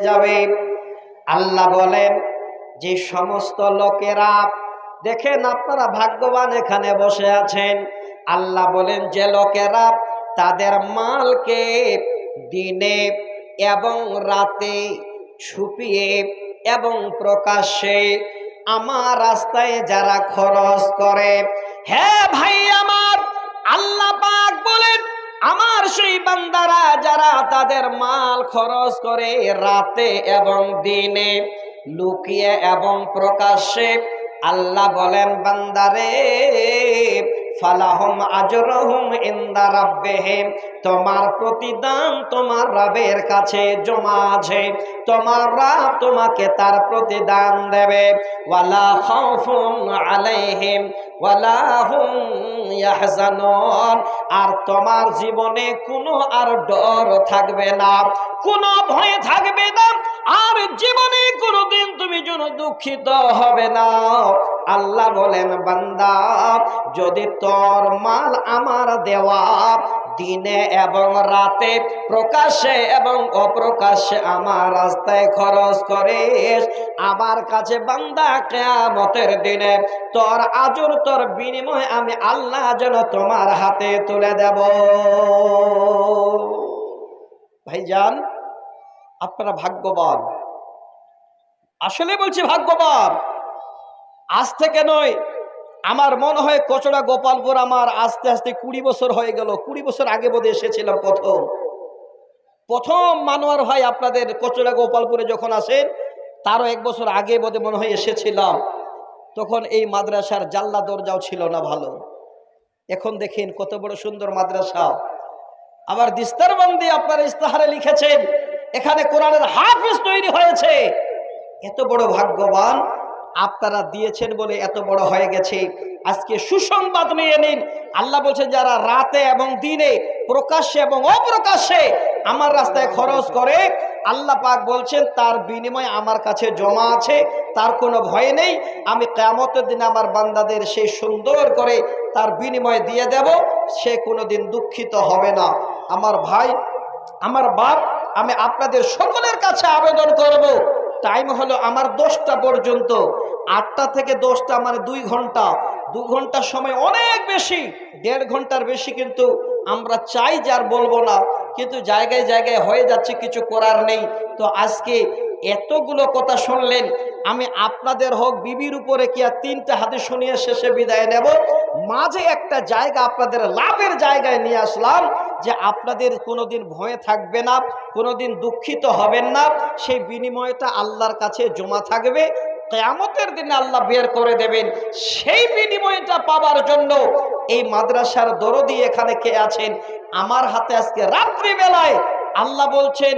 যাবে। আল্লাহ বলেন যে সমস্ত লোকেরা, দেখেন আপনারা ভাগ্যবান এখানে বসে আছেন। আল্লাহ বলেন যে লোকেরা তাদের মালকে দিনে এবং রাতে ছুপিয়ে এবং প্রকাশ্যে আমার রাস্তায় যারা খরচ করে, হ্যাঁ ভাই আমার, আল্লাহ পাক বলেন আমার সেই বান্দারা যারা তাদের মাল খরচ করে রাতে এবং দিনে, লুকিয়ে এবং প্রকাশ্যে, আল্লাহ বলেন বান্দারে ফালাহুম আজরুহুম ইনদা রাব্বিহিম, তোমার প্রতিদান তোমার রবের কাছে জমা আছে, তোমার রব তোমাকে তার প্রতিদান দেবে। ওয়ালা খাউফুন আলাইহিম ওয়ালা হুম ইয়াহজানুন, আর তোমার জীবনে কোনো আর ডর থাকবে না, কোনো ভয় থাকবে না, আর জীবনে কোনোদিন তুমি যেন দুঃখিত হবে না। আল্লাহ বলেন বান্দা, যদি তোর মাল আমার দেওয়া দিনে এবং রাতে প্রকাশ্যে এবং অপ্রকাশ্যে আমার রাস্তায় খরচ করিস, আমার কাছে বান্দা কিয়ামতের দিনে তোর আজর তোর বিনিময় আমি আল্লাহ যেন তোমার হাতে তুলে দেব। ভাইজান আপনারা ভাগ্যবান, আসলে বলছি ভাগ্যবান। আজ থেকে নয়, আমার মনে হয় কচড়া গোপালপুর আমার আস্তে আস্তে 20 বছর হয়ে গেল। 20 বছর আগে বোধহয় এসেছিলাম প্রথম মানোয়ার ভাই আপনাদের কচড়া গোপালপুরে যখন আসেন, তারও 1 বছর আগে বোধহয় মনে হয় এসেছিলাম। তখন এই মাদ্রাসার জানলা দরজাও ছিল না ভালো। এখন দেখেন কত বড় সুন্দর মাদ্রাসা। আবার দিস্তারবন্দি আপনারা ইস্তাহারে লিখেছেন এখানে কোরআনের হাফেজ তৈরি হয়েছে। এত বড় ভাগ্যবান আপনারা দিয়েছেন বলে এত বড় হয়ে গেছে। আজকে সুসংবাদ নিয়ে নিন। আল্লাহ বলছেন যারা রাতে এবং দিনে প্রকাশ্যে এবং অপ্রকাশ্যে আমার রাস্তায় খরচ করে, আল্লাহ পাক বলছেন তার বিনিময় আমার কাছে জমা আছে, তার কোনো ভয় নেই। আমি কিয়ামতের দিনে আমার বান্দাদের সেই সুন্দর করে তার বিনিময় দিয়ে দেব, সে কোনোদিন দুঃখিত হবে না। আমার ভাই, আমার বাপ, আমি আপনাদের সকলের কাছে আবেদন করব, টাইম হলো আমার 10টা পর্যন্ত, 8টা থেকে 10টা মানে 2 ঘন্টা। 2 ঘন্টার সময় অনেক বেশি, 1.5 ঘন্টার বেশি কিন্তু আমরা চাই যে আর বলবো না, কিন্তু জায়গায় জায়গায় হয়ে যাচ্ছে, কিছু করার নেই। তো আজকে এতগুলো কথা শুনলেন, আমি আপনাদের হোক বিবির উপরে কি আর 3টা হাদিস শুনিয়ে শেষে বিদায় নেব। মাঝে একটা জায়গা আপনাদের লাভের জায়গায় নিয়ে আসলাম, যে আপনাদের কোনোদিন ভয়ে থাকবে না, কোনোদিন দুঃখিত হবেন না, সেই বিনিময়টা আল্লাহর কাছে জমা থাকবে। কিয়ামতের দিনে আল্লাহ বের করে দেবেন। সেই বিনিময়টা পাওয়ার জন্য এই মাদ্রাসার দরদি এখানে কে আছেন, আমার হাতে আজকে রাত্রি বেলায় আল্লাহ বলছেন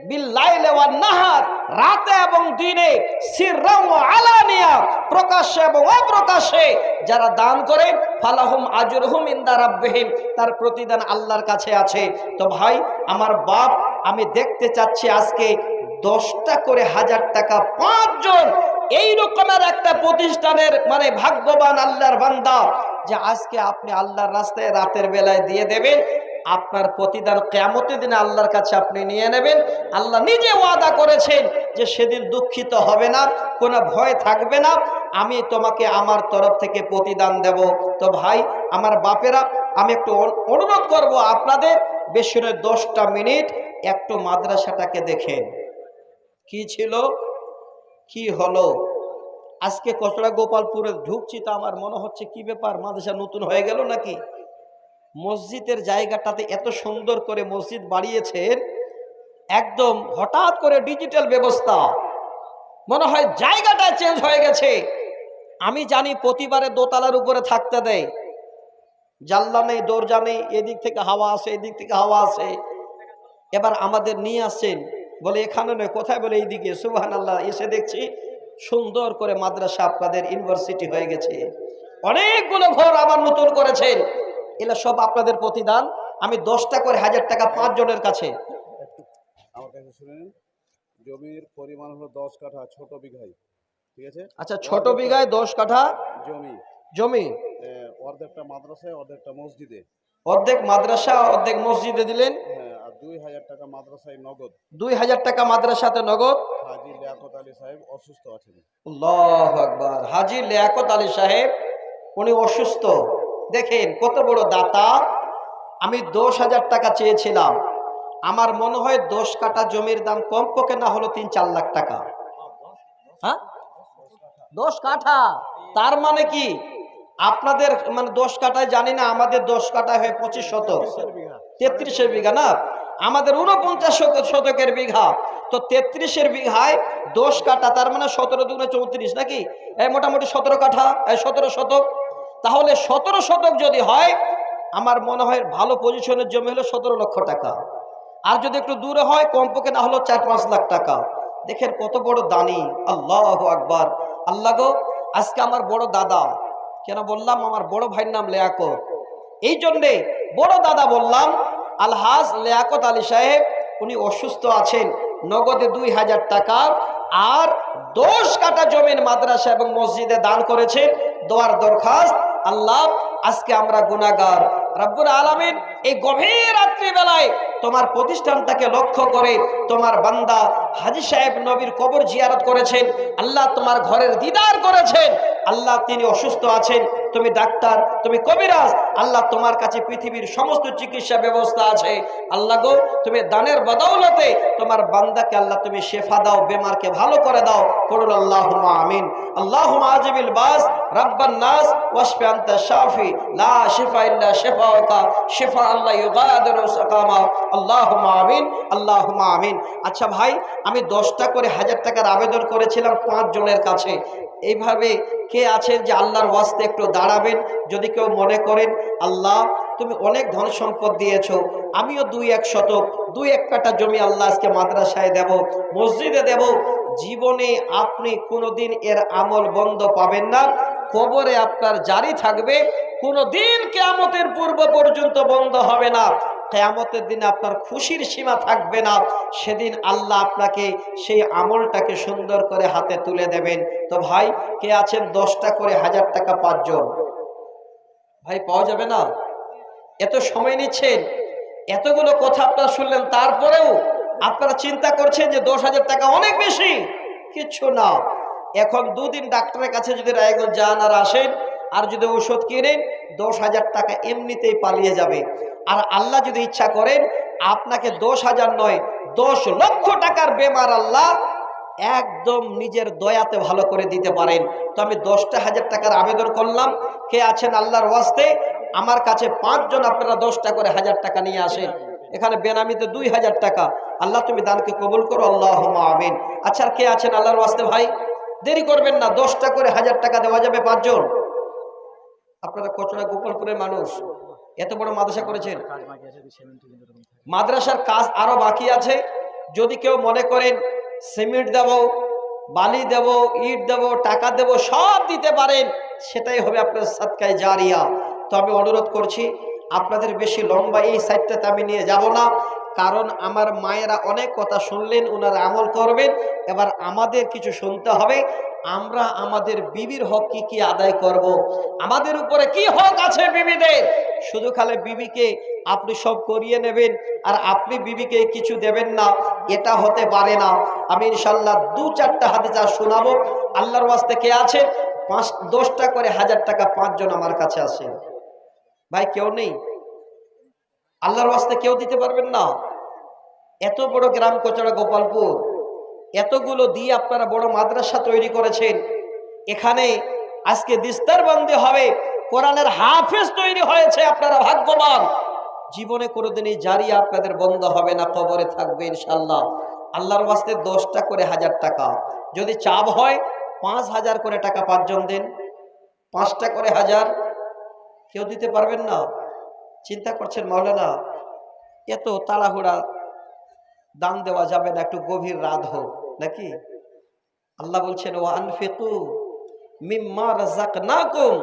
বিল্লাইলি ওয়ান নাহার, রাতে এবং দিনে, সিররাও ওয়া আলানিয়া, প্রকাশ্যে এবং অপ্রকাশ্যে যারা দান করে, ফালাহুম আজরুহুম ইনদা রাব্বিহিম, তার প্রতিদান আল্লাহর কাছে আছে। তো ভাই আমার বাপ, আমি দেখতে চাচ্ছি আজকে 10টা করে 1000 টাকা 5 জন এই রকমের একটা প্রতিষ্ঠানের মানে ভাগ্যবান আল্লাহর বান্দা, যে আজকে আপনি আল্লাহর রাস্তায় রাতের বেলায় দিয়ে দেবেন, আপনার প্রতিদান কিয়ামতের দিনে আল্লাহর কাছে আপনি নিয়ে নেবেন। আল্লাহ নিজে ওয়াদা করেছেন যে সেদিন দুঃখিত হবে না, কোনো ভয় থাকবে না, আমি তোমাকে আমার তরফ থেকে প্রতিদান দেব। তো ভাই আমার বাপেরা, আমি একটু অনুরোধ করব আপনাদের, বেশি নয় 10টা মিনিট একটু মাদ্রাসাটাকে দেখেন কি ছিল কি হলো। আজকে কচড়া গোপালপুরে ঢুকছি, তো আমার মনে হচ্ছে কি ব্যাপার, মাদ্রাসা নতুন হয়ে গেল নাকি। মসজিদের জায়গাটাতে এত সুন্দর করে মসজিদ বাড়িয়েছেন, একদম হঠাৎ করে ডিজিটাল ব্যবস্থা, মনে হয় জায়গাটা চেঞ্জ হয়ে গেছে। আমি জানি প্রতিবারে দোতলার উপরে থাকতে দেয়, জানলা নেই, দরজা নেই, এদিক থেকে হাওয়া আসে এদিক থেকে হাওয়া আসে। এবার আমাদের নিয়ে আসছেন, বলে এখানে নয়, কোথায়, বলে এইদিকে। সুবহানাল্লাহ, এসে দেখছি সুন্দর করে মাদ্রাসা আপনাদের ইউনিভার্সিটি হয়ে গেছে। অনেকগুলো ঘর আবার নতুন করেছেন, এগুলো সব আপনাদের প্রতিদান। আমি 10টা করে 1000 টাকা 5 জনের কাছে। আমার কাছে শুনেন, জমির পরিমাণ হলো 10 কাঠা, ছোট বিঘায়, ঠিক আছে? আচ্ছা, ছোট বিঘায় 10 কাঠা জমি, অর্ধেকটা মাদ্রাসায়, অর্ধেকটা মসজিদে। অর্ধেক মাদ্রাসা অর্ধেক মসজিদে দিলেন। হ্যাঁ, আর আর 2000 টাকা মাদ্রাসায় নগদ। 2000 টাকা মাদ্রাসাতে নগদ। হাজী লিয়াকত আলী সাহেব অসুস্থ আছেন। আল্লাহু আকবার। হাজী লিয়াকত আলী সাহেব উনি অসুস্থ। দেখেন কত বড় দাতা। আমি 10,000 টাকা চেয়েছিলাম। আমার মনে হয় 10 কাঠা জমির দাম কমপক্ষে না হলো 3-4 লাখ টাকা। হ্যাঁ, 10 কাঠা। তার মানে কি আপনাদের মানে 10 কাঠায় জানি না, আমাদের 10 কাঠায় হয় 25 শতক, 33 বিঘা না, আমাদের 49 শতকের বিঘা। তো 33 বিঘায় 10 কাঠা, তার মানে 17 দুগুণে 34 নাকি, এই মোটামুটি 17 কাঠা, 17 শতক। তাহলে 17 শতক যদি হয়, আমার মনে হয় ভালো পজিশনের জমি হলো 17 লক্ষ টাকা। আর যদি একটু দূরে হয় কমপক্ষে না হলো 4-5 লাখ টাকা। দেখেন কত বড় দানি। আল্লাহু আকবার। আল্লাহ গো, আজকে আমার বড় দাদা, কেন বললাম আমার বড় ভাইয়ের নাম লিয়াকত, এই জন্যে বড় দাদা বললাম, আলহাজ লিয়াকত আলী সাহেব উনি অসুস্থ আছেন। নগদে 2000 টাকা আর 10 কাঠা জমির মাদ্রাসা এবং মসজিদে দান করেছেন। দোয়ার দরখাস্ত, আল্লাহ আজকে আমরা গুনাহগার, রব্বুল আলামিন এই গভীর রাত্রি বেলায় তোমার প্রতিষ্ঠানটাকে লক্ষ্য করে তোমার বান্দা হাজী সাহেব নবীর কবর জিয়ারত করেছেন। আল্লাহ তোমার ঘরের দিদার করেছেন। আল্লাহ তিনি অসুস্থ আছেন, তুমি ডাক্তার, তুমি কবিরাজ, আল্লাহ তোমার কাছে পৃথিবীর সমস্ত চিকিৎসা ব্যবস্থা আছে। আল্লাহ গো, তুমি দানের বদৌলতে তোমার বান্দাকে আল্লাহ তুমি শেফা দাও, বেমারকে ভালো করে দাও। পড়ুন আল্লাহুম্মা আমিন। আল্লাহুম্মা আজিবিল বাস রাব্বান নাস ওয়াশফি আনতা শাফি লা শিফা ইল্লা শিফাউকা শিফা আল্লাহ ইউগাদিরু সাকামা। আল্লাহুম্মা আমিন, আল্লাহুম্মা আমিন। আচ্ছা ভাই, আমি 10টা করে 1000 টাকার আবেদন করেছিলাম 5 জনের কাছে। এইভাবে কে আছেন যে আল্লাহর ওয়াস্তে একটু দাঁড়াবেন? যদি কেউ মনে করেন আল্লাহ তুমি অনেক ধন সম্পদ দিয়েছো, আমিও 2-1 শতক 2-1 কাঠা জমি আল্লাহ আজকে মাদ্রাসায় দেব, মসজিদে দেব। জীবনে আপনি কোনোদিন এর আমল বন্ধ পাবেন না, কবরে আপনার জারি থাকবে, কোনোদিন কিয়ামতের পূর্ব পর্যন্ত বন্ধ হবে না। কিয়ামতের দিনে আপনার খুশির সীমা থাকবে না। সেদিন আল্লাহ আপনাকে সেই আমলটাকে সুন্দর করে হাতে তুলে দেবেন। তো ভাই কে আছেন 10টা করে 1000 টাকা 5 জন? ভাই পাওয়া যাবে না? এত সময় নিচ্ছেন, এতগুলো কথা আপনারা শুনলেন, তারপরেও আপনারা চিন্তা করছেন যে 10,000 টাকা অনেক বেশি। কিচ্ছু না। এখন 2 দিন ডাক্তারের কাছে যদি রায়গঞ্জ যান আর আসেন, আর যদি ওষুধ কিনেন, 10,000 টাকা এমনিতেই পালিয়ে যাবে। আর আল্লাহ যদি ইচ্ছা করেন আপনাকে 10,000 নয় 10 লক্ষ টাকার বেমার আল্লাহ একদম নিজের দয়াতে ভালো করে দিতে পারেন। তো আমি 10টা 1000 টাকার আবেদন করলাম। কে আছেন আল্লাহর ওয়াস্তে? আমার কাছে 5 জন, আপনারা 10টা করে 1000 টাকা নিয়ে আসেন। এখানে বেনামিতে 2000 টাকা। আল্লাহ তুমি দানকে কবুল করো, আল্লাহুম্মা আমিন। আচ্ছা, কে আছেন আল্লাহর ওয়াস্তে? ভাই দেরি করবেন না, 10টা করে 1000 টাকা দেওয়া যাবে 5 জন। আপনারা কচুয়া গোপালপুরের মানুষ, এত বড় মাদ্রাসা করেছেন, মাদ্রাসার কাজ আরো বাকি আছে। যদি কেউ মনে করেন সিমেন্ট দেব, বালি দেব, ইট দেব, টাকা দেব, সব দিতে পারেন, সেটাই হবে আপনার সাদকায়ে জারিয়া। তো আমি অনুরোধ করছি, আপনাদের বেশি লম্বা এই সাইডটাতে আমি নিয়ে যাব না, কারণ আমার মায়েরা অনেক কথা শুনলেন, ওনারা আমল করবেন। এবার আমাদের কিছু শুনতে হবে। আমরা আমাদের বিবির হক কি কি আদায় করব, আমাদের উপরে কি হক আছে বিবিদের। শুধু খালি বিবিকে আপনি সব করিয়ে নেবেন আর আপনি বিবিকে কিছু দেবেন না, এটা হতে পারে না। আমি ইনশাল্লাহ 2-4টা হাদিস শোনাবো। আল্লাহর ওয়াস্তে কে আছে 10টা করে 1000 টাকা 5 জন আমার কাছে আসে। ভাই কেউ নেই? আল্লাহর ওয়াস্তে কেউ দিতে পারবেন না? এত বড় গ্রাম কচড়া গোপালপুর, এতগুলো দিয়ে আপনারা বড় মাদ্রাসা তৈরি করেছেন। এখানে আজকে দিস্তারবন্দি হবে, কোরআনের হাফেজ তৈরি হয়েছে, আপনারা ভাগ্যবান। জীবনে কোনোদিনই জারিয়া আপনাদের বন্ধ হবে না, কবরে থাকবে ইনশাল্লাহ। আল্লাহর ওয়াস্তে 10টা করে 1000 টাকা। যদি চাপ হয় 5,000 করে টাকা 5 জন দেন, 5টা করে 1000। কেউ দিতে পারবেন না? চিন্তা করছেন মাওলানা এত তাড়াহুড়া দান দেওয়া যাবে না, একটু গভীর রাত হোক নাকি? আল্লাহ বলছেন ওয়া আনফিকু মিম্মা রাযাকনাকুম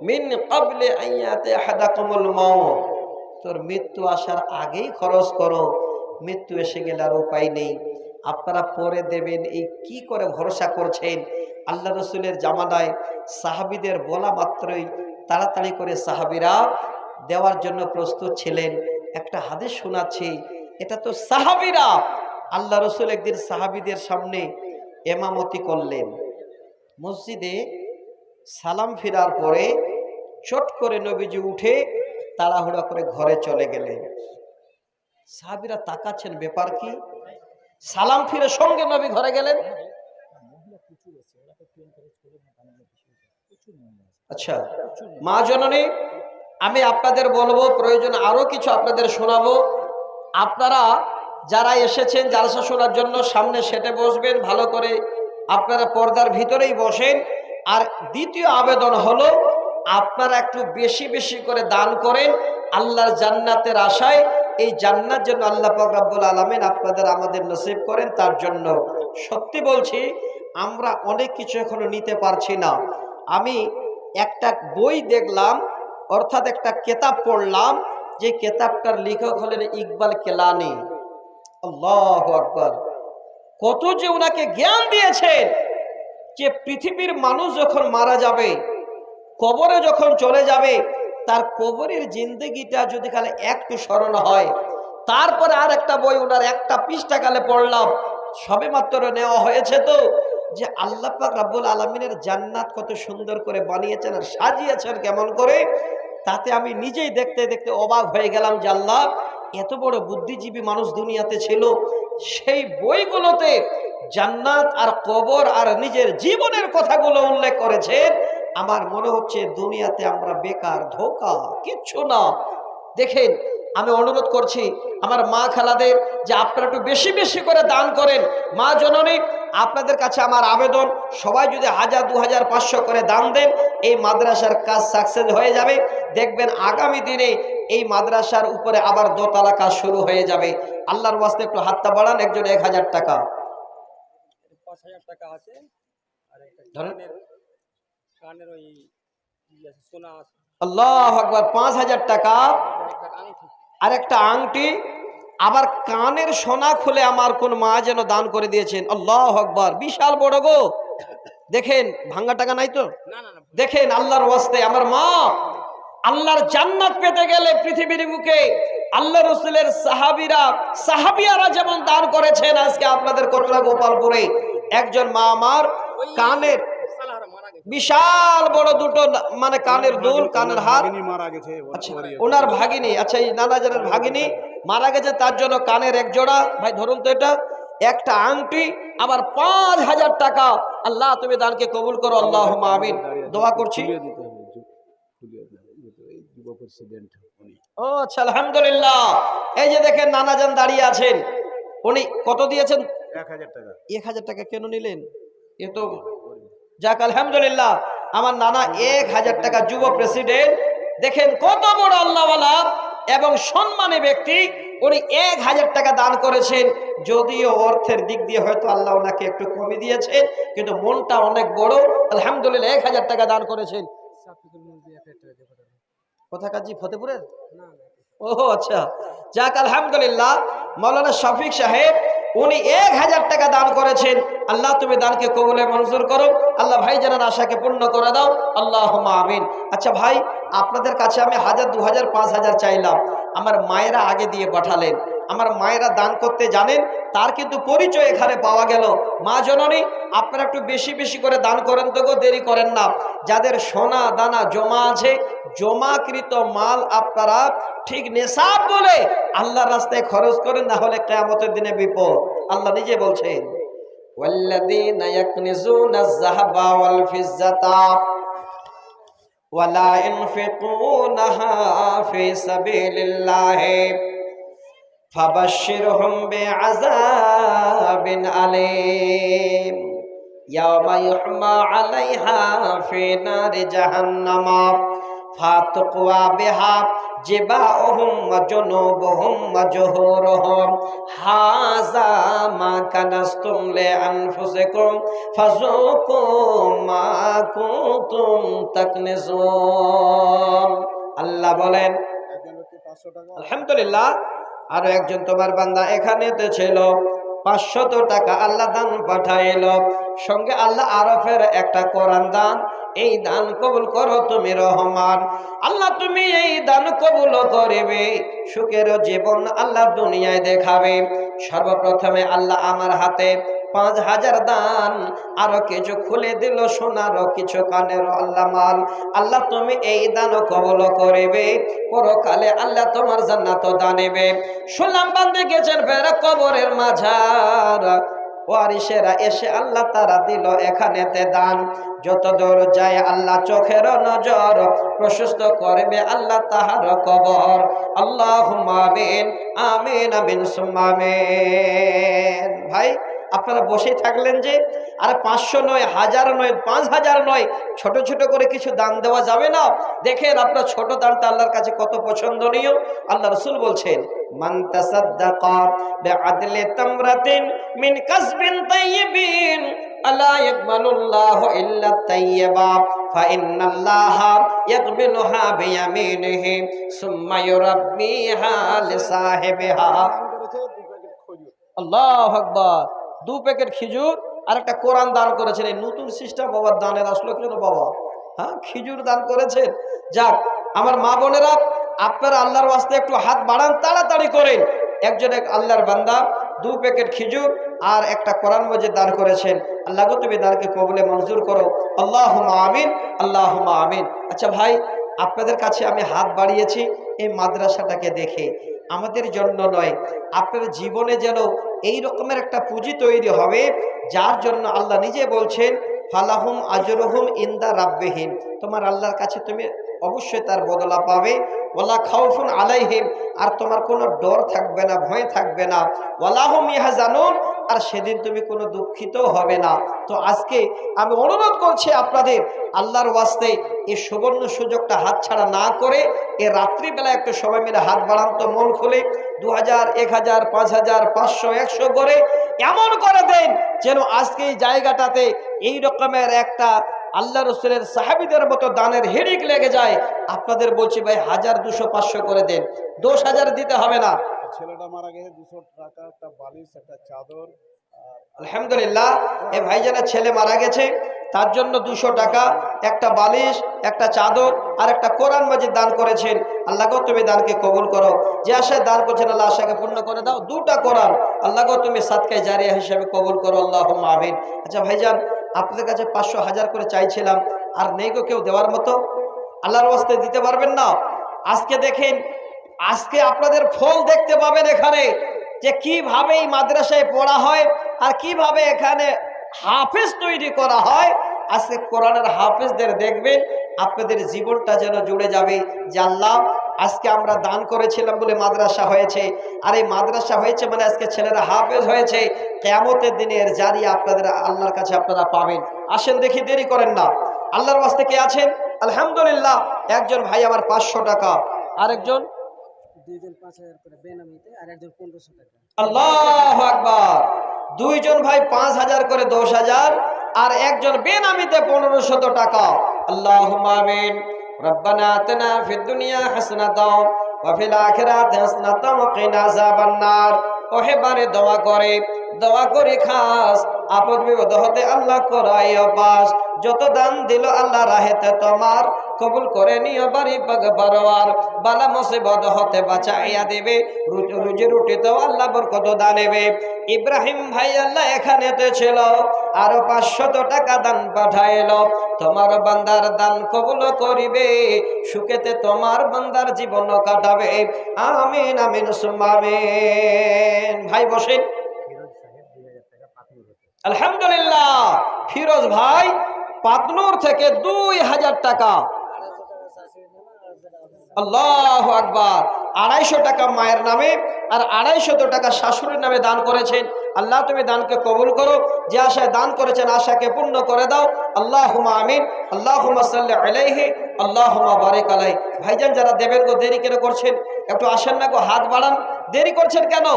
মিন ক্বাবলি আন ইয়াতি আহাদাকুমুল মাউত। তোর মৃত্যু আসার আগেই খরচ করো, মৃত্যু এসে গেলে আর উপায় নেই, আপনারা পরে দেবেন। এই কি করে ভরসা করছেন? আল্লাহ রসুলের জামানায় সাহাবীদের বলা মাত্রই তাড়াতাড়ি করে সাহাবীরা দেওয়ার জন্য প্রস্তুত ছিলেন। একটা হাদিস শোনাচ্ছি, এটা তো সাহাবীরা। আল্লাহ রসুল একদিন সাহাবীদের সামনে এমামতি করলেন মসজিদে। সালাম ফিরার পরে চট করে নবীজি উঠে তাড়াহুড়া করে ঘরে চলে গেলেন। সাহাবীরা তাকাচ্ছেন, ব্যাপার কি? সালাম ফিরে সঙ্গে নবী ঘরে গেলেন। আচ্ছা মা জননী, আমি আপনাদের বলবো, প্রয়োজন আরো কিছু আপনাদের শোনাবো। আপনারা যারা এসেছেন জালসা শোনার জন্য সামনে সেটে বসবেন, ভালো করে আপনারা পর্দার ভিতরেই বসেন। আর দ্বিতীয় আবেদন হলো আপনারা একটু বেশি বেশি করে দান করেন আল্লাহর জান্নাতের আশায়। এই জান্নাত যেন আল্লাহ পাক রব্বুল আলামিন আপনাদের আমাদের নসিব করেন, তার জন্য। সত্যি বলছি, আমরা অনেক কিছু এখনো নিতে পারছি না। আমি একটা বই দেখলাম, অর্থাৎ একটা কিতাব পড়লাম, যে কিতাবটার লেখক হলেন ইকবাল কেলানি। আল্লাহু আকবার! কত যে ওনাকে জ্ঞান দিয়েছেন যে পৃথিবীর মানুষ যখন মারা যাবে, কবরে যখন চলে যাবে, তার কবরের জিন্দগিটা যদি খালি একটু স্মরণ হয়। তারপরে আর একটা বই ওনার একটা পৃষ্ঠা কালে পড়লাম, সবে মাত্র নেওয়া হয়েছে, তো যে আল্লাহ পাক রব্বুল আলামিনের জান্নাত কত সুন্দর করে বানিয়েছেন আর সাজিয়েছেন কেমন করে। তাতে আমি নিজেই দেখতে দেখতে অবাক হয়ে গেলাম যে আল্লাহ, এত বড় বুদ্ধিজীবী মানুষ দুনিয়াতে ছিল। সেই বইগুলোতে জান্নাত আর কবর আর নিজের জীবনের কথাগুলো উল্লেখ করেছেন। আমার মনে হচ্ছে দুনিয়াতে আমরা বেকার, ধোকা, কিচ্ছু না। দেখেন, আমি অনুরোধ করছি আমার মা খালাদের যে আপনারা একটু বেশি বেশি করে দান করেন। মা জননী, আপনাদের কাছে আমার আবেদন, সবাই যদি 1000, 2000, 500 করে দান দেন, এই মাদ্রাসার কাজ সাকসেস হয়ে যাবে। দেখবেন আগামী দিনে এই মাদ্রাসার উপরে আবার দোতলা কাজ শুরু হয়ে যাবে। আল্লাহর ওয়াস্তে একটু হাতটা বাড়ান, একজন 1000 টাকা। 5000 টাকা আছে, আর একটা ধরেন। কানের ওই সোনা আছে, আল্লাহু আকবার! 5000 টাকা একটা আংটি। আর একটা আংটি, আবার কানের সোনা খুলে আমার কোন মা যেন দান করে দিয়েছেন। আল্লাহু আকবার! বিশাল বড় গো। দেখেন, ভাঙ্গা টাকা নাই তো? না না না, দেখেন, আল্লাহর ওয়াস্তে আমার মা, আল্লাহর জান্নাত পেতে গেলে পৃথিবীর বুকে আল্লাহ রসুলের সাহাবিয়ারা যেমন দান করেছেন, আজকে আপনাদের কটলা গোপালপুরে একজন মা আমার কানের সালাহারা মারা গেছে। বিশাল বড় দুটো মানে কানের দুল, কানের হার। মারা গেছে। আচ্ছা, ওনার ভাগিনী, আচ্ছা এই নানাজানের ভাগিনী মারা গেছে, তার জন্য কানের এক জোড়া, ভাই ধরুন তো এটা, একটা আংটি, আবার 5000 টাকা। আল্লাহ তুমি দানকে কবুল করো, আল্লাহুম্মা আমিন। দোয়া করছি। ও আচ্ছা, আলহামদুলিল্লাহ। এই যে দেখেন নানাজান দাঁড়িয়ে আছেন, উনি কত দিয়েছেন? 1000 টাকা। 1000 টাকা কেন নিলেন? এ তো যাক, আলহামদুলিল্লাহ। আমার নানা 1000 টাকা, যুব প্রেসিডেন্ট। দেখেন কত বড় আল্লাহওয়ালা এবং সম্মানী ব্যক্তি, উনি 1000 টাকা দান করেছেন। যদিও অর্থের দিক দিয়ে হয়তো আল্লাহ ওনাকে একটু কমে দিয়েছেন, কিন্তু মনটা অনেক বড়। আলহামদুলিল্লাহ, 1000 টাকা দান করেছেন। কোথাকার জি? ফতেপুরের? ও আচ্ছা, যাক আলহামদুলিল্লাহ। মাওলানা শফিক সাহেব, উনি 1000 টাকা দান করেছেন। আল্লাহ তুমি দানকে কবুলে মঞ্জুর করো, আল্লাহ ভাই জানার আশাকে পূর্ণ করে দাও, আল্লাহুম্মা আমিন। আচ্ছা ভাই, আপনাদের কাছে আমি 1000, 2000, 5000 চাইলাম, আমার মায়েরা আগে দিয়ে পাঠালেন। আমার মায়েরা দান করতে জানেন, তার কিন্তু পরিচয় এখানে পাওয়া গেল। মা জননী, আপনারা একটু বেশি বেশি করে দান করেন তো গো, দেরি করেন না। যাদের সোনা দানা জমা আছে, জমাকৃত মাল আপনারা ঠিক নেশাব বলে আল্লাহর রাস্তায় খরচ করেন, না হলে কিয়ামতের দিনে বিপদ। আল্লাহ নিজে বলছেন, ওয়াল্লাযীনা ইয়াকনিজুনা আয-যাহাবা ওয়াল ফিজ্জাতা ওয়ালা ইনফিকুনাহা ফি সাবিলিল্লাহি ফাবাশশিরহুম বিআযাবিন আলীম ইয়াওমা ইউহমা আলাইহা ফি নারি জাহান্নামা ফাতুকওয়া বিহা জিবাহুম ওয়া জুনুবুহুম ওয়া জুহুরুহুম হাযা মা কানাসতুম লিআনফুসিকুম ফাযুকু মা কুনতুম তাকনিজুন। আল্লাহ বলেন, একজন ব্যক্তি 500 টাকা। আলহামদুলিল্লাহ। আরো একজন তোমার বান্দা এখানে তো ছিল, 500 টাকা আল্লাহ দান পাঠাইল। সঙ্গে আল্লাহ আরফের একটা কোরআন দান, এই দান কবুল করো তুমি রহমান। আল্লাহ তুমি এই দান কবুল করিবে, সুখের জীবন আল্লাহ দুনিয়ায় দেখাবে। সর্বপ্রথমে আল্লাহ আমার হাতে 5,000 দান, আরো কিছু খুলে দিল সোনারও কিছু কানের আল্লাহ মাল। আল্লাহ তুমি এই দান কবুল করিবে, পরকালে আল্লাহ তোমার জান্নাত দানিবে। শুনলাম বান্দে গেছেন ফেরা কবরের মাঝার, ওয়ারিসেরা এসে আল্লাহ তারা দিল এখানেতে দান। যত দূর যায় আল্লাহ চোখের নজর, প্রশস্ত করবে আল্লাহ তাহার কবর। আল্লাহুম্মা আমিন, আমিন, আমিন সুম্মা আমিন। ভাই আপনারা বসে থাকলেন যে, আর 500 নয়, 1000 নয়, 5000 নয়, ছোট ছোট করে কিছু দান দেওয়া যাবে না? দেখেন আপনার ছোট দানটা আল্লাহর কাছে কত পছন্দনীয়। আল্লাহ রাসূল বলছেন, মান তাসাদ্দাকা বিআদলি তামরাতিন মিন কাসবিন তাইয়্যিবিন আলা ইয়াকবালুল্লাহু ইল্লা তাইয়্যিবা ফাইন্নাল্লাহা ইয়াকবিলুহা বিয়ামিনিহি সুম্মা ইউরাব্বিহা লিসাহিবিহা। আল্লাহু আকবার। 2 প্যাকেট খেজুর আর একটা কোরআন দান করেছেন। এই নতুন সিস্টেম বাবার দানের আসলো কেন বাবা? হ্যাঁ, খেজুর দান করেছেন। যাক আমার মা বোনেরা, আপনারা আল্লাহর ওয়াস্তে একটু হাত বাড়ান, তাড়াতাড়ি করেন। একজন এক আল্লাহর বান্দা 2 প্যাকেট খেজুর আর একটা কোরআন মজিদ দান করেছেন। আল্লাহ গো তুমি দানকে কবুলে মঞ্জুর করো। আল্লাহুম্মা আমিন, আল্লাহুম্মা আমিন। আচ্ছা ভাই, আপনাদের কাছে আমি হাত বাড়িয়েছি এই মাদ্রাসাটাকে দেখে, আমাদের জন্য নয়, আপনার জীবনে যেন এই রকমের একটা পুঁজি তৈরি হবে, যার জন্য আল্লাহ নিজে বলছেন ফালাহুম আজরুহুম ইনদা রাব্বিহিম, তোমার আল্লাহর কাছে তুমি অবশ্যই তার বদলা পাবে। ওয়ালা খাউফুন আলাইহিম, আর তোমার কোনো ডর থাকবে না, ভয় থাকবে না। ওয়ালা হুম ইয়াহজানুন, আর সেদিন তুমি কোনো দুঃখিত হবে না। তো আজকে আমি অনুরোধ করছি আপনাদের আল্লাহর ওয়াস্তে এই সুবর্ণ সুযোগটা হাতছাড়া না করে এ রাত্রিবেলা একটু সবাই মিলে হাত বাড়ান তো, মন খুলে 2000, 1000, 5000, 500, 100 করে এমন করে দেন যেন আজকে এই জায়গাটাতে এই রকমের একটা আল্লাহ রসুলের সাহাবীদের মতো দানের হিড়িক লেগে যায়। আপনাদের বলছি ভাই 1000, 200, 500 করে দেন, 10,000 দিতে হবে না। ছেলেটা মারা গেছে, 200 টাকা, একটা বালিশ, একটা চাদর। আলহামদুলিল্লাহ, এই ভাইজানের ছেলে মারা গেছে, তার জন্য 200 টাকা, একটা বালিশ, একটা চাদর আর একটা কোরআন মাজিদ দান করেছেন। আল্লাহ গো তুমি দানকে কবুল করো। যে আশায় দান করছেন আল্লাহ আশাকে পূর্ণ করে দাও। 2টা কোরআন আল্লাহ গো তুমি সাদকায়ে জারিয়া হিসেবে কবুল করো। আল্লাহুম্মা আমিন। আচ্ছা ভাইজান, আপনাদের কাছে 500, 1000 করে চাইছিলাম, আর নেই গো কেউ দেওয়ার মতো? আল্লাহর ওয়াস্তে দিতে পারবেন না? আজকে দেখেন, আজকে আপনাদের ফল দেখতে পাবেন এখানে, যে কিভাবে এই মাদ্রাসায় পড়া হয় আর কিভাবে এখানে হাফেজ তৈরি করা হয়। আজকে কোরআনের হাফেজদের দেখবেন, আপনাদের জীবনটা যেন জুড়ে যাবে যে আল্লাহ আজকে আমরা দান করেছিলাম বলে মাদ্রাসা হয়েছে, আর এই মাদ্রাসা হয়েছে মানে আজকে ছেলেরা হাফেজ হয়েছে। কিয়ামতের দিনের জারিয়া আপনাদের আল্লাহর কাছে আপনারা পাবেন। আসেন দেখি, দেরি করেন না। আল্লাহর ওয়াস্তে কে আছেন? আলহামদুলিল্লাহ, একজন ভাই আমার 500 টাকা, আরেকজন 2জন 5000 করে বেনামিতে, আর একজন 1500 টাকা। আল্লাহু আকবার। 2 জন ভাই 5000 করে 10,000, আর একজন বেনামিতে 1500 টাকা। আল্লাহুম্মা আমিন। রব্বানা আতিনা ফিদ দুনিয়া হাসানাতাও ওয়া ফিল আখিরাতি হাসানাতাও ওয়া কিনা আযাবান নার। ওহে বারে দোয়া করে খাস, আপদ বিপদ হতে আল্লাহ করাই অপাস। যত দান দিল আল্লাহ রাহেতে তোমার, কবুল করে নিও বাড়ি পাক বারোয়ার। বালা মুসিবত হতে বাঁচাইয়া দেবে, রুজি রুটিতেও আল্লাহ বরকত দানেবে। ইব্রাহিম ভাই আল্লাহ এখানেতে ছিল, আরো 500 টাকা দান পাঠাইল। তোমার বান্দার দান কবুল করিবে, সুখেতে তোমার বান্দার জীবন কাটাবে। আমিন, আমিন সুম্মা আমিন। ভাই বসেন। আলহামদুলিল্লাহ, ফিরোজ ভাই পাতনুর থেকে 2000 টাকা। আল্লাহু আকবার। 250 টাকা মায়ের নামে আর 250 টাকা শাশুড়ির নামে দান করেছেন। আল্লাহ তুমি দানকে কবুল করো, যে আশায় দান করেছেন আশাকে পূর্ণ করে দাও। আল্লাহুম্মা আমিন। আল্লাহুম্মা সাল্লি আলাইহি, আল্লাহুম্মা বারিক আলাইহি। ভাইজান যারা দেবেন গো, দেরি কেন করছেন? একটু আসেন না গো, হাত বাড়ান। দেরি করছেন কেন?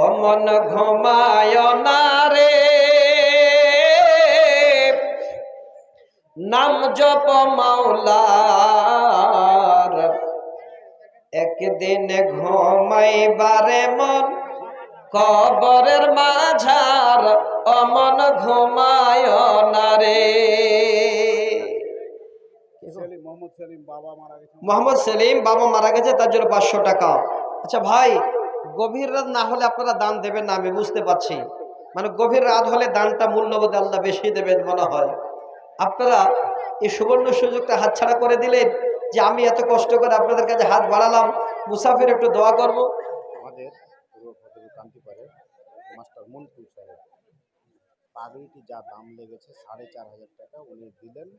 ও মন ঘুমায় না রে, নাম জপ মাওলার, একদিন ঘুমাইবারে মন কবরের মাঝার। অমন ঘুমায় না রে, মোহাম্মদ সেলিম বাবা মারা গেছে। মোহাম্মদ সেলিম বাবা মারা গেছে, তার জন্য 500 টাকা। আচ্ছা ভাই, গভীর রাত না হলে আপনারা দান দেবেন না, আমি বুঝতে পারছি। মানে গভীর রাত হলে দানটা মূল্যবোধ আল্লাহ বেশি দেবেন মনে হয়। আপনারা এই সুবর্ণ সুযোগটা হাতছাড়া করে দিলেন যে আমি এত কষ্ট করে আপনাদের কাছে হাত বাড়ালাম, মুসাফির একটু দোয়া করব। আমাদের পূর্ব ভদ্র কান্তিপাড়ে মাস্টার মন্টু সাহেব পাগড়িটি যা দাম লেগেছে 4,500 টাকা উনি দিলেন,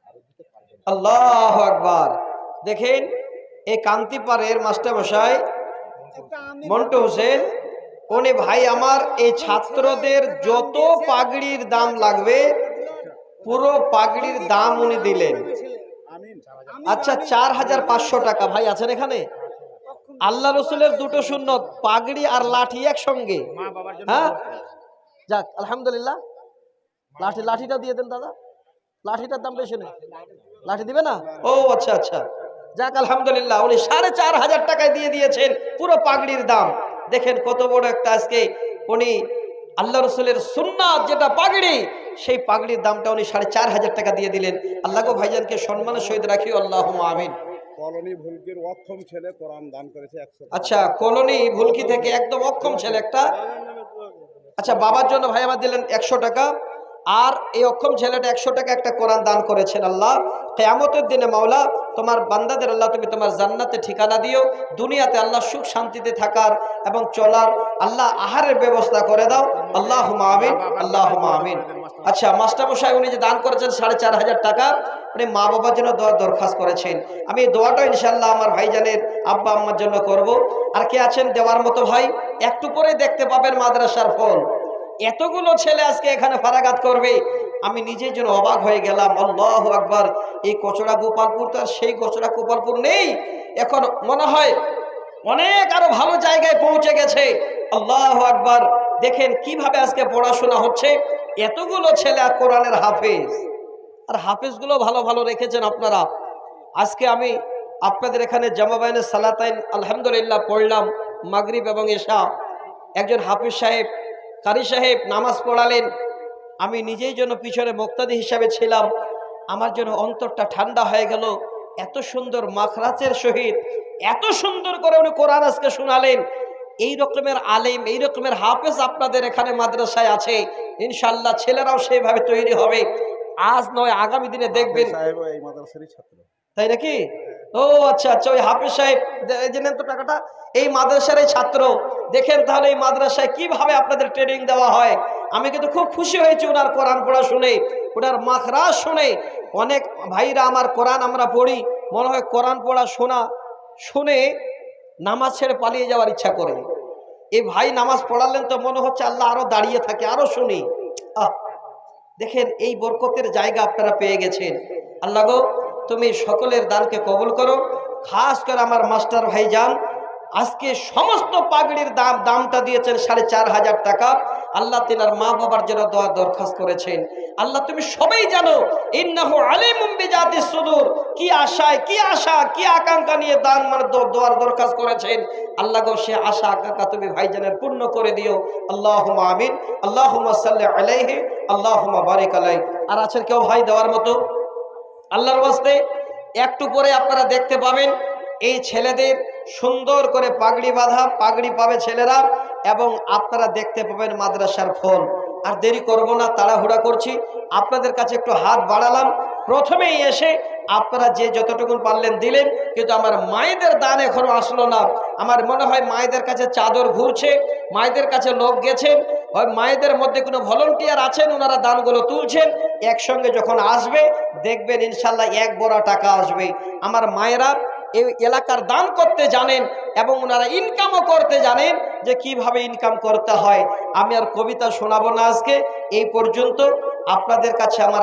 আরো দিতে পারবেন। আল্লাহু আকবার। দেখেন এই কান্তিপাড়ের মাস্টার মশাই মন্টু হোসেন, উনি ভাই আমার এই ছাত্রদের যত পাগড়ির দাম লাগবে পুরো পাগড়ির দাম উনি দিলেন। আমিন। আচ্ছা 4,500 টাকা। ভাই আছেন এখানে? আল্লাহ রসুলের দুটো সুন্নত, পাগড়ি আর লাঠি একসঙ্গে। হ্যাঁ যাক আলহামদুলিল্লাহ। লাঠিটা দিয়ে দেন দাদা, লাঠিটার দাম বেশি নেই। লাঠি দিবে না? ও আচ্ছা আচ্ছা, যাক আলহামদুলিল্লাহ। উনি 4,500 টাকায় দিয়ে দিয়েছেন পুরো পাগড়ির দাম। দেখেন কত বড় একটা আজকে উনি আল্লাহ রসুলের সুন্নাত যেটা পাগড়ি, সেই পাগড়ির দামটা উনি 4,500 টাকা দিয়ে দিলেন। আল্লাহ গো ভাইজানকে সম্মানের সহিত রাখিও, আল্লাহুম্মা আমিন। কলোনি ভুলকির অক্ষম ছেলে কোরআন দান করেছে 100 টাকা। আচ্ছা কলোনি ভুলকি থেকে একদম অক্ষম ছেলে একটা, আচ্ছা বাবার জন্য ভাই আমার দিলেন 100 টাকা। আর এই অক্ষম ছেলেটা 100 টাকা একটা কোরআন দান করেছেন। আল্লাহ কিয়ামতের দিনে মাওলা তোমার বান্দাদের আল্লাহ তুমি তোমার জান্নাতে ঠিকানা দিও, দুনিয়াতে আল্লাহ সুখ শান্তিতে থাকার এবং চলার আল্লাহ আহারের ব্যবস্থা করে দাও, আল্লাহুম্মা আমিন, আল্লাহুম্মা আমিন। আচ্ছা মাস্টারমশাই উনি যে দান করেছেন 4,500 টাকা, উনি মা বাবার জন্য দোয়া দরখাস্ত করেছেন। আমি এই দোয়াটা ইনশাআল্লাহ আমার ভাইজানের আব্বা আম্মার জন্য করব। আর কে আছেন দেওয়ার মতো ভাই? একটু পরে দেখতে পাবেন মাদ্রাসার ফল। এতগুলো ছেলে আজকে এখানে ফারাগাত করবে, আমি নিজের জন্য অবাক হয়ে গেলাম। আল্লাহু আকবার। এই কচড়া গোপালপুর তো আর সেই কচড়া গোপালপুর নেই, এখন মনে হয় অনেক আরো ভালো জায়গায় পৌঁছে গেছে। আল্লাহু আকবার। দেখেন কিভাবে আজকে পড়াশোনা হচ্ছে, এতগুলো ছেলে আর কোরআনের হাফেজ, আর হাফেজগুলো ভালো ভালো রেখেছেন আপনারা। আজকে আমি আপনাদের এখানে জামাবাইনের সালাতাইন আলহামদুলিল্লাহ পড়লাম, মাগরিব এবং এশা। একজন হাফেজ সাহেব কারি সাহেব নামাজ পড়ালেন, আমি নিজেই জন্য পিছনে মুক্তাদি হিসাবে ছিলাম। আমার জন্য অন্তরটা ঠান্ডা হয়ে গেল। এত সুন্দর মাখরাজের সহিত এত সুন্দর করে উনি কোরআন আজকে শোনালেন। এই রকমের আলেম, এই রকমের হাফেজ আপনাদের এখানে মাদ্রাসায় আছে, ইনশাআল্লাহ ছেলেরাও সেইভাবে তৈরি হবে। আজ নয় আগামী দিনে দেখবেন। সাহেব এই মাদ্রাসারই ছাত্র। তাই নাকি? ও আচ্ছা আচ্ছা, ওই হাফেজ সাহেব এই যে নেন তো টাকাটা, এই মাদ্রাসারই ছাত্র। দেখেন তাহলে এই মাদ্রাসায় কিভাবে আপনাদের ট্রেনিং দেওয়া হয়। আমি কিন্তু খুব খুশি হয়েছি ওনার কোরআন পড়া শুনে, ওনার মাখরাজ শুনে। অনেক ভাইরা আমার কোরআন আমরা পড়ি, মনে হয় কোরআন পড়া শুনে নামাজ ছেড়ে পালিয়ে যাওয়ার ইচ্ছা করে। এই ভাই নামাজ পড়ালেন তো মনে হচ্ছে আল্লাহ আরো দাঁড়িয়ে থাকে, আরো শুনি। দেখেন এই বরকতের জায়গা আপনারা পেয়ে গেছেন। আল্লাহ গো তুমি সকলের দানকে কবুল করো। খাস করে আমার মাস্টার ভাইজান আজকে সমস্ত পাগড়ির দামটা দিয়েছেন 4,500 টাকা। আল্লাহ তিনার মা বাবার জন্য দোয়া দরখাস্ত করেছেন। আল্লাহ তুমি সবাই জানো, ইন্নাহু আলিমুম বিজাতিস সুদূর, কি আশায় কি আশা কি আকাঙ্ক্ষা নিয়ে দান মানে দোয়ার দরখাস্ত করেছেন। আল্লাহ গো সে আশা আকাঙ্ক্ষা তুমি ভাইজানের পূর্ণ করে দিও, আল্লাহুম্মা আমিন। আল্লাহুম্মা সাল্লি আলাইহি, আল্লাহুম্মা বারিক আলাইহি। আর আছেন কেউ ভাই দেওয়ার মতো? আল্লাহর ওয়াস্তে একটু পরে আপনারা দেখতে পাবেন এই ছেলেদের সুন্দর করে পাগড়ি বাঁধা, পাগড়ি পাবে ছেলেরা, এবং আপনারা দেখতে পাবেন মাদ্রাসার ফল। আর দেরি করব না, তাড়াহুড়া করছি, আপনাদের কাছে একটু হাত বাড়ালাম। প্রথমেই এসে আপনারা যে যতটুকু পারলেন দিলেন, কিন্তু আমার মায়েদের দান এখনো আসলো না। আমার মনে হয় মায়েদের কাছে চাদর ঘুরছে, মায়েদের কাছে লোক গেছেন, হয় মায়েদের মধ্যে কোনো ভলেন্টিয়ার আছেন, ওনারা দানগুলো তুলছেন। একসঙ্গে যখন আসবে দেখবেন ইনশাল্লাহ 1 বড়া টাকা আসবে। আমার মায়েরা এই এলাকার দান করতে জানেন এবং ওনারা ইনকামও করতে জানেন যে কিভাবে ইনকাম করতে হয়। আমি আর কবিতা শোনাবো না আজকে, এই পর্যন্ত। আপনাদের কাছে আমার